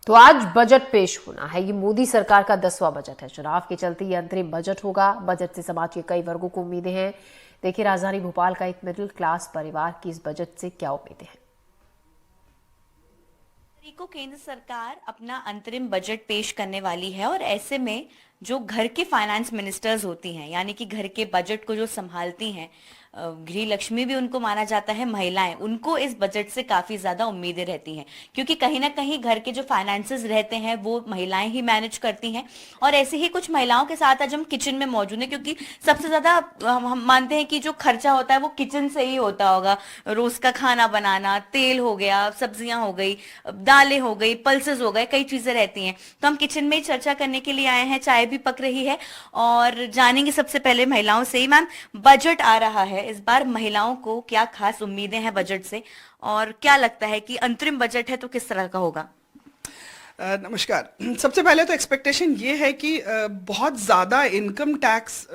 तो आज बजट पेश होना है। ये मोदी सरकार का 10वां बजट है। चुनाव के चलते ये अंतरिम बजट होगा। बजट से समाज के कई वर्गों को उम्मीदें हैं। देखिए राजधानी भोपाल का एक मिडिल क्लास परिवार की इस बजट से क्या उम्मीदें हैं। को केंद्र सरकार अपना अंतरिम बजट पेश करने वाली है और ऐसे में जो घर के फाइनेंस मिनिस्टर्स होती हैं, यानी कि घर के बजट को जो संभालती हैं, गृह लक्ष्मी भी उनको माना जाता है, महिलाएं, उनको इस बजट से काफी ज्यादा उम्मीदें रहती हैं, क्योंकि कहीं ना कहीं घर के जो फाइनेंसेस रहते हैं वो महिलाएं ही मैनेज करती हैं। और ऐसे ही कुछ महिलाओं के साथ आज हम किचन में मौजूद हैं, क्योंकि सबसे ज्यादा हम मानते हैं कि जो खर्चा होता है वो किचन से ही होता होगा। रोज का खाना बनाना, तेल हो गया, सब्जियां हो गई, दालें हो गई, पल्सेस हो गए, कई चीजें रहती हैं। तो हम किचन में ही चर्चा करने के लिए आए हैं। चाय भी पक रही है और जानेंगे सबसे पहले महिलाओं से ही। मैम, बजट आ रहा है, इस बार महिलाओं को क्या खास उम्मीदें हैं बजट से, और क्या लगता है कि अंतरिम बजट है तो किस तरह का होगा? नमस्कार। सबसे पहले तो एक्सपेक्टेशन ये है कि बहुत ज़्यादा इनकम टैक्स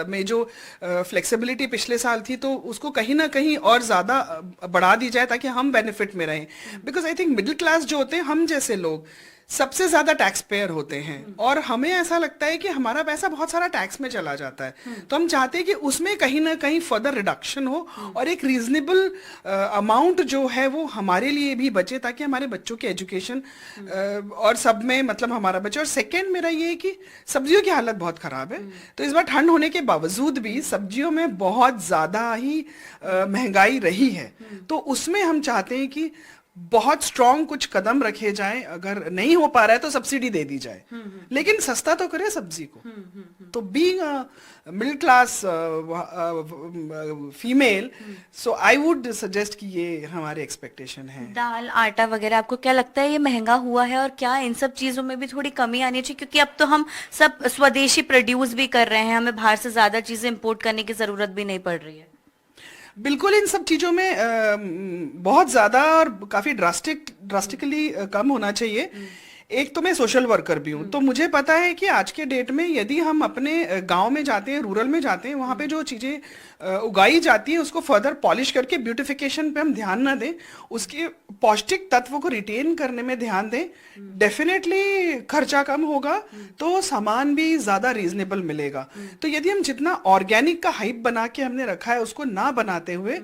में जो फ्लेक्सिबिलिटी पिछले साल थी तो उसको कहीं ना कहीं और ज़्यादा बढ़ा दी जाए ताकि हम बेनिफिट में रहें। Because I think middle class जो होते हैं, हम जैसे लोग सबसे ज़्यादा टैक्स पेयर होते हैं और हमें ऐसा लगता है कि हमारा पैसा बहुत सारा टैक्स में चला जाता है। तो हम चाहते हैं कि उसमें कहीं ना कहीं फर्दर रिडक्शन हो और एक रीजनेबल अमाउंट जो है वो हमारे लिए भी बचे ताकि हमारे बच्चों के एजुकेशन और सब में मतलब हमारा बचे। और सेकेंड मेरा ये है कि सब्जियों की हालत बहुत ख़राब है। तो इस बार ठंड होने के बावजूद भी सब्जियों में बहुत ज़्यादा ही महंगाई रही है। तो उसमें हम चाहते हैं कि बहुत स्ट्रॉन्ग कुछ कदम रखे जाएं। अगर नहीं हो पा रहा है तो सब्सिडी दे दी जाए, लेकिन सस्ता तो करे सब्जी को। तो being middle class female, so I would suggest कि ये हमारे एक्सपेक्टेशन है। दाल, आटा वगैरह, आपको क्या लगता है ये महंगा हुआ है और क्या इन सब चीजों में भी थोड़ी कमी आनी चाहिए? क्योंकि अब तो हम सब स्वदेशी प्रोड्यूस भी कर रहे हैं, हमें बाहर से ज्यादा चीजें इंपोर्ट करने की जरूरत भी नहीं पड़ रही है। बिल्कुल, इन सब चीज़ों में बहुत ज़्यादा और काफ़ी ड्रास्टिकली कम होना चाहिए। एक तो मैं सोशल वर्कर भी हूँ, तो मुझे पता है कि आज के डेट में यदि हम अपने गांव में जाते हैं, रूरल में जाते हैं, वहाँ पे जो चीज़ें उगाई जाती है उसको फर्दर पॉलिश करके ब्यूटिफिकेशन पे हम ध्यान ना दें, उसके पौष्टिक तत्व को रिटेन करने में ध्यान दें, डेफिनेटली खर्चा कम होगा तो सामान भी ज़्यादा रीजनेबल मिलेगा। तो यदि हम जितना ऑर्गेनिक का हाइप बना के हमने रखा है उसको ना बनाते हुए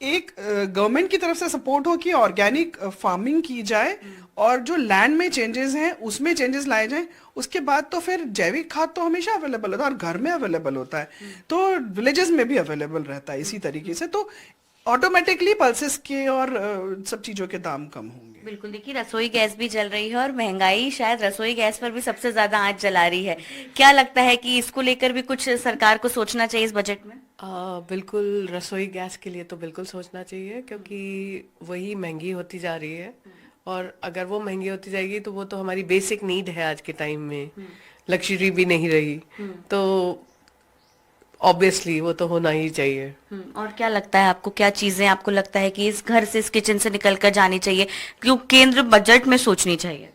एक गवर्नमेंट की तरफ से सपोर्ट हो कि ऑर्गेनिक फार्मिंग की जाए और जो लैंड में चेंजेस हैं उसमें चेंजेस लाए जाएं, उसके बाद तो फिर जैविक खाद तो हमेशा अवेलेबल होता है और घर में अवेलेबल होता है, तो विलेजेस में भी अवेलेबल रहता है इसी तरीके से। तो ऑटोमेटिकली पल्सेस के और सब चीज़ों के दाम कम होंगे। बिल्कुल, देखिए रसोई गैस भी जल रही है और महंगाई शायद रसोई गैस पर भी सबसे ज्यादा आंच जला रही है। क्या लगता है कि इसको लेकर भी कुछ सरकार को सोचना चाहिए इस बजट में? बिल्कुल, रसोई गैस के लिए तो बिल्कुल सोचना चाहिए, क्योंकि वही महंगी होती जा रही है और अगर वो महंगी होती जाएगी तो वो तो हमारी बेसिक नीड है आज के टाइम में, लग्जरी भी नहीं रही। तो ऑब्वियसली वो तो होना ही चाहिए। और क्या लगता है आपको, क्या चीजें आपको लगता है कि इस घर से, इस किचन से निकल कर जानी चाहिए, क्यों केंद्र बजट में सोचनी चाहिए?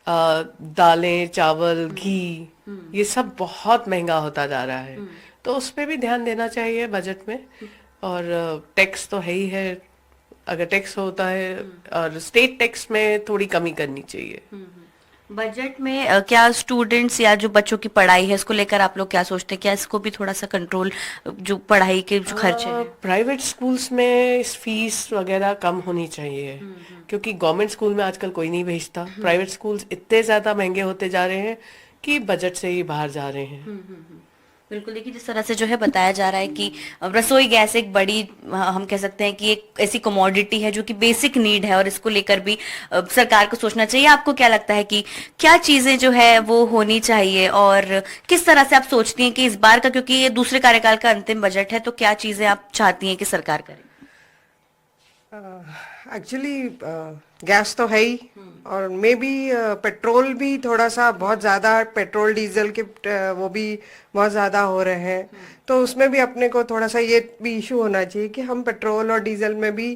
दालें, चावल, घी, ये सब बहुत महंगा होता जा रहा है, तो उस पे भी ध्यान देना चाहिए बजट में। और टैक्स तो है ही है, अगर टैक्स होता है, और स्टेट टैक्स में थोड़ी कमी करनी चाहिए। बजट में क्या स्टूडेंट्स या जो बच्चों की पढ़ाई है इसको लेकर आप लोग क्या सोचते हैं? क्या इसको भी थोड़ा सा कंट्रोल, जो पढ़ाई के जो खर्चे हैं? प्राइवेट स्कूल्स में फीस वगैरह कम होनी चाहिए, क्योंकि गवर्नमेंट स्कूल में आजकल कोई नहीं भेजता। प्राइवेट स्कूल्स इतने ज्यादा महंगे होते जा रहे हैं कि बजट से ही बाहर जा रहे हैं। बिल्कुल, देखिए जिस तरह से जो है बताया जा रहा है कि रसोई गैस एक बड़ी, हम कह सकते हैं कि एक ऐसी कमोडिटी है जो कि बेसिक नीड है और इसको लेकर भी सरकार को सोचना चाहिए। आपको क्या लगता है कि क्या चीजें जो है वो होनी चाहिए और किस तरह से आप सोचती हैं कि इस बार का, क्योंकि ये दूसरे कार्यकाल का अंतिम बजट है, तो क्या चीजें आप चाहती हैं कि सरकार करे? एक्चुअली गैस तो है ही, और मे बी पेट्रोल भी थोड़ा सा बहुत ज़्यादा, पेट्रोल डीजल के वो भी बहुत ज़्यादा हो रहे हैं, तो उसमें भी अपने को थोड़ा सा ये भी इशू होना चाहिए कि हम पेट्रोल और डीजल में भी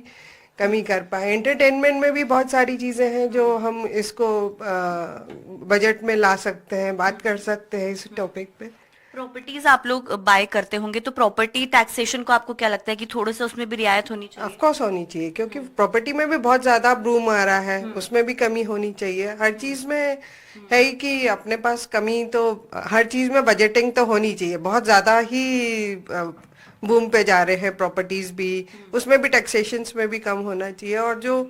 कमी कर पाए। एंटरटेनमेंट में भी बहुत सारी चीज़ें हैं जो हम इसको बजट में ला सकते हैं, बात कर सकते हैं इस टॉपिक पे। प्रॉपर्टीज आप लोग बाय करते होंगे, तो प्रॉपर्टी टैक्सेशन को आपको क्या लगता है कि थोड़ा सा उसमें भी रियायत होनी चाहिए? ऑफ कोर्स होनी चाहिए, क्योंकि प्रॉपर्टी में भी बहुत ज्यादा ब्रूम आ रहा है, उसमें भी कमी होनी चाहिए। हर चीज में है ही कि अपने पास कमी, तो हर चीज में बजटिंग तो होनी चाहिए। बहुत ज्यादा ही बूम पे जा रहे हैं प्रॉपर्टीज भी, उसमें भी टैक्सेशंस में भी कम होना चाहिए, और जो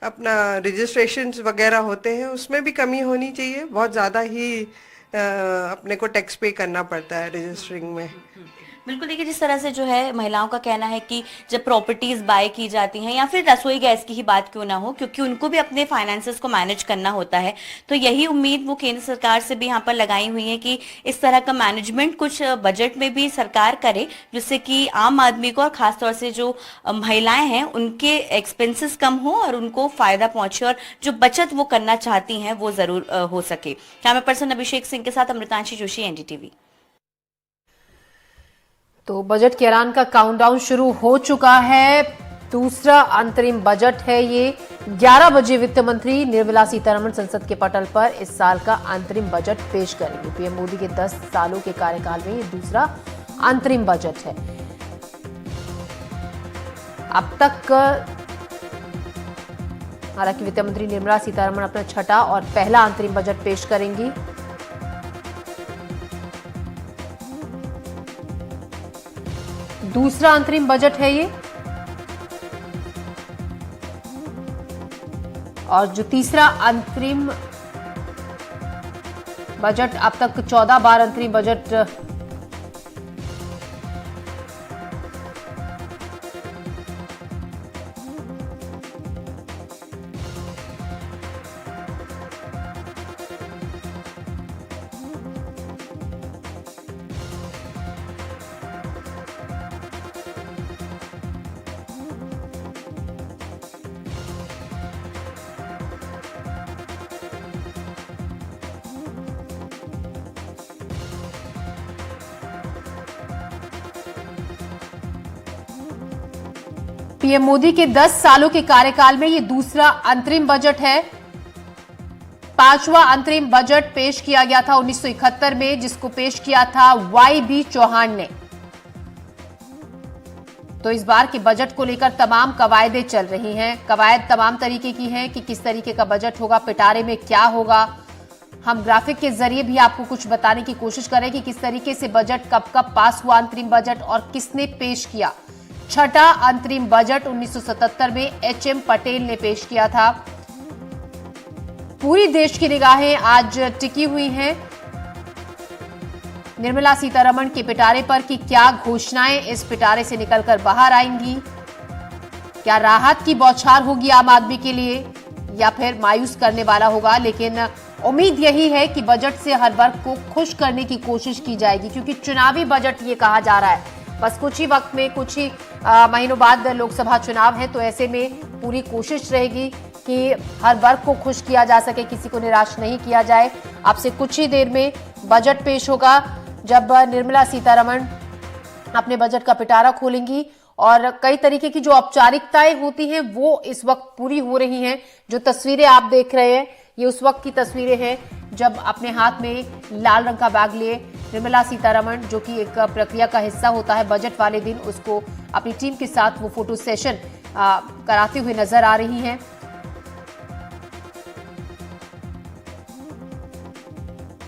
अपना रजिस्ट्रेशंस वगैरह होते हैं उसमें भी कमी होनी चाहिए। बहुत ज्यादा ही अपने को टैक्स पे करना पड़ता है रजिस्टरिंग में। बिल्कुल, देखिए जिस तरह से जो है महिलाओं का कहना है कि जब प्रॉपर्टीज बाय की जाती हैं या फिर रसोई गैस की ही बात क्यों ना हो, क्योंकि उनको भी अपने फाइनेंसेस को मैनेज करना होता है, तो यही उम्मीद वो केंद्र सरकार से भी यहाँ पर लगाई हुई है कि इस तरह का मैनेजमेंट कुछ बजट में भी सरकार करे, जिससे कि आम आदमी को और खासतौर से जो महिलाएं हैं उनके एक्सपेंसेस कम हो और उनको फायदा पहुंचे, और जो बचत वो करना चाहती हैं वो जरूर हो सके। कैमरा पर्सन अभिषेक सिंह के साथ अमृतांशी जोशी, एनडीटीवी। तो बजट के ऐलान का काउंटडाउन शुरू हो चुका है। दूसरा अंतरिम बजट है ये। 11 बजे वित्त मंत्री निर्मला सीतारमण संसद के पटल पर इस साल का अंतरिम बजट पेश करेंगे। पीएम मोदी के 10 सालों के कार्यकाल में ये दूसरा अंतरिम बजट है। अब तक हालांकि वित्त मंत्री निर्मला सीतारमण अपना छठा और पहला अंतरिम बजट पेश करेंगी। दूसरा अंतरिम बजट है ये, और जो तीसरा अंतरिम बजट, अब तक 14 बार अंतरिम बजट पीएम मोदी के 10 सालों के कार्यकाल में ये दूसरा अंतरिम बजट है। पांचवा अंतरिम बजट पेश किया गया था 1971 में, जिसको पेश किया था वाई.बी. चौहान ने। तो इस बार के बजट को लेकर तमाम कवायदें चल रही हैं। कवायद तमाम तरीके की हैं कि किस तरीके का बजट होगा, पिटारे में क्या होगा। हम ग्राफिक के जरिए भी आपको कुछ बताने की कोशिश करें कि किस तरीके से बजट कब कब पास हुआ अंतरिम बजट और किसने पेश किया। छठा अंतरिम बजट 1977 में एच.एम. पटेल ने पेश किया था। पूरी देश की निगाहें आज टिकी हुई हैं निर्मला सीतारमण के पिटारे पर कि क्या घोषणाएं इस पिटारे से निकलकर बाहर आएंगी। क्या राहत की बौछार होगी आम आदमी के लिए या फिर मायूस करने वाला होगा। लेकिन उम्मीद यही है कि बजट से हर वर्ग को खुश करने की कोशिश की जाएगी, क्योंकि चुनावी बजट ये कहा जा रहा है। बस कुछ ही वक्त में, कुछ ही महीनों बाद लोकसभा चुनाव है, तो ऐसे में पूरी कोशिश रहेगी कि हर वर्ग को खुश किया जा सके, किसी को निराश नहीं किया जाए। अब से कुछ ही देर में बजट पेश होगा, जब निर्मला सीतारमण अपने बजट का पिटारा खोलेंगी और कई तरीके की जो औपचारिकताएं होती हैं वो इस वक्त पूरी हो रही हैं। जो तस्वीरें आप देख रहे हैं ये उस वक्त की तस्वीरें हैं जब अपने हाथ में लाल रंग का बैग लिए निर्मला सीतारमण, जो कि एक प्रक्रिया का हिस्सा होता है बजट वाले दिन, उसको अपनी टीम के साथ वो फोटो सेशन कराते हुए नजर आ रही हैं।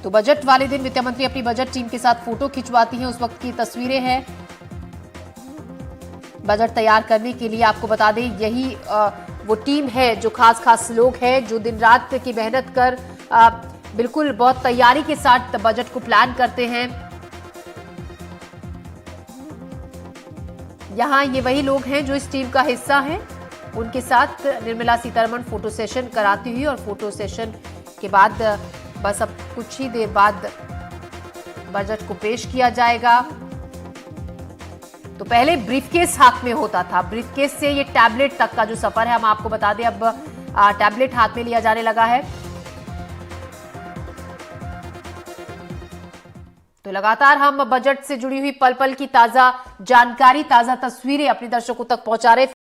तो बजट वाले दिन वित्त मंत्री अपनी बजट टीम के साथ फोटो खिंचवाती हैं, उस वक्त की तस्वीरें हैं। बजट तैयार करने के लिए आपको बता दें यही वो टीम है, जो खास लोग हैं जो दिन रात की मेहनत कर बिल्कुल बहुत तैयारी के साथ बजट को प्लान करते हैं। यहाँ ये वही लोग हैं जो इस टीम का हिस्सा हैं। उनके साथ निर्मला सीतारमण फोटो सेशन कराती हुई, और फोटो सेशन के बाद बस अब कुछ ही देर बाद बजट को पेश किया जाएगा। तो पहले ब्रीफकेस हाथ में होता था, ब्रीफकेस से ये टैबलेट तक का जो सफर है, हम आपको बता दें अब टैबलेट हाथ में लिया जाने लगा है। तो लगातार हम बजट से जुड़ी हुई पल पल की ताजा जानकारी, ताजा तस्वीरें अपने दर्शकों तक पहुंचा रहे।